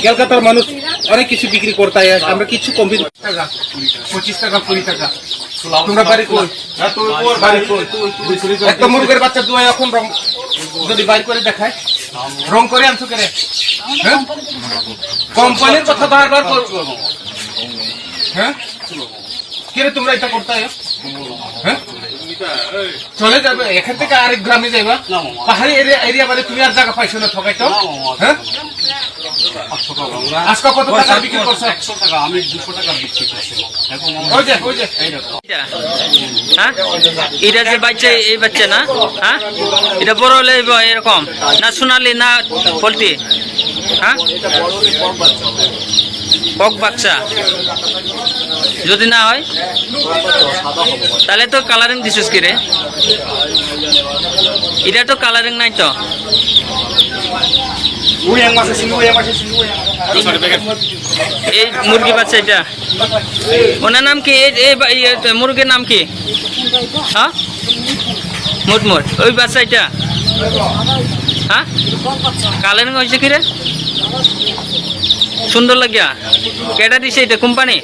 কলকাতার মানুষ অনেক কিছু বিক্রি করতে হয়, আমরা কিছু কমই টাকা 25 টাকা 20 টাকা। তোমরা বাড়ি কই? বাড়ি কই? একটা মুরগের বাচ্চা দুয়াই এখন রং যদি বাইর করে দেখায় রং করে আনছো কেন? হ্যাঁ, কোম্পানির কথা বারবার করছো। হ্যাঁ, কেরে তোমরা এটা করতে হয়? হ্যাঁ, চলে যাবে এখান থেকে আরেক গ্রামে যাইবা, পাহাড়ি এরিয়া মানে তুমি আর জায়গা পাইছো না ঠকাইতো। হ্যাঁ, আজকে কত টাকা বিক্রি করছো? 100 টাকা, আমি 200 টাকা বিক্রি করছি। ওই যে হ্যাঁ, এটা যে বাচ্চা এই বাচ্চা না, হ্যাঁ এটা বড় হলে এরকম না সোনালি না পোল্ট্রি? হ্যাঁ, কক বাচ্চা যদি না হয় তাহলে তো কালারিং দিছিস কি রে? এটা তো কালারিং নাই তো। এই মুরগি বাচ্চা এটা ওনার নাম কি? এই মুরগির নাম কি? হ্যাঁ, মুটমুট ওই বাচ্চা এটা। হ্যাঁ, কালারিং হয়েছে কি রে? সুন্দর লাগিয়া কেটা দিছে? এটা কোম্পানি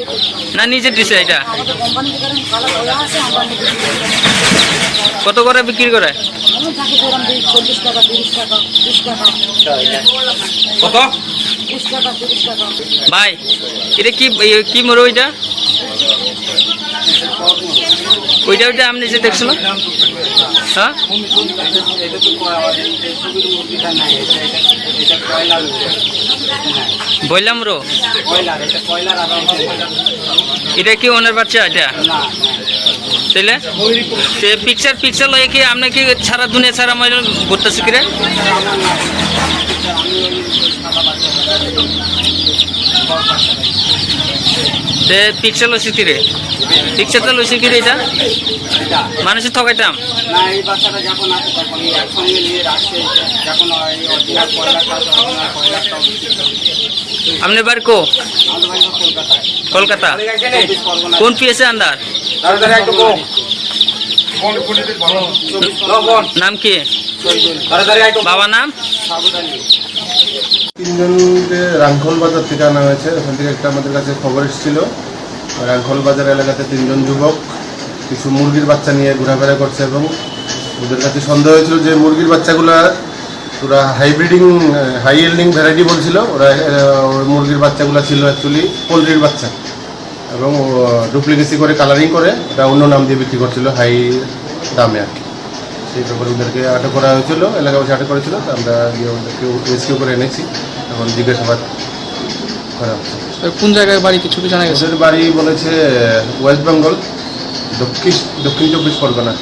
না নিজে দিছে? এটা কত করে বিক্রি করে? কত ভাই এটা কি কি মরু? ওইটা ওইটা ওইটা আপনি যে দেখছো না? হ্যাঁ, বললাম রো এটা কি ওনার বাচ্চা? এটা তাইলে সে পিকচার লয়ে কি আপনি কি সারা দুনিয়া ছাড়া মহিলা ঘুরতেছে কি রে? পিকচার লইছে কি রে? পিকচারটা লইছে কি রে? এটা মানুষের ঠকাইতাম না, এই বাচ্চাটা যখন আসে তখন একসঙ্গে নিয়ে রাখছে, যখন অরিজিনাল আপনি বাড়ি কো? কলকাতা। কোন পিএসে আন্দার? নাম কি? বাবা নাম? তিনজনকে রাংখল বাজার থেকে আনা হয়েছে। ওখান থেকে একটা আমাদের কাছে খবর এসেছিল, রাংখল বাজার এলাকাতে 3 জন যুবক কিছু মুরগির বাচ্চা নিয়ে ঘোরাফেরা করছে এবং ওদের কাছে সন্দেহ হয়েছিল যে মুরগির বাচ্চাগুলা ওরা হাইব্রিডিং হাই ইল্ডিং ভ্যারাইটি বলছিল। ওরা মুরগির বাচ্চাগুলো ছিল অ্যাকচুয়ালি পোলট্রির বাচ্চা এবং ডুপ্লিকেসি করে কালারিং করে এটা অন্য নাম দিয়ে বিক্রি করছিল হাই দামে আর কি। সেই ব্যাপারে ওদেরকে আটক করা হয়েছিল, এলাকাবাসী আটক করেছিল। আমরা গিয়ে ওদেরকে রেস্কিউ করে এনেছি, এখন জিজ্ঞাসাবাদ করা হচ্ছে। কোন জায়গায় বাড়ি কিছু কি জানা গেছে? ওদের বাড়ি বলেছে ওয়েস্ট বেঙ্গল, দক্ষিণ 24 পরগনা।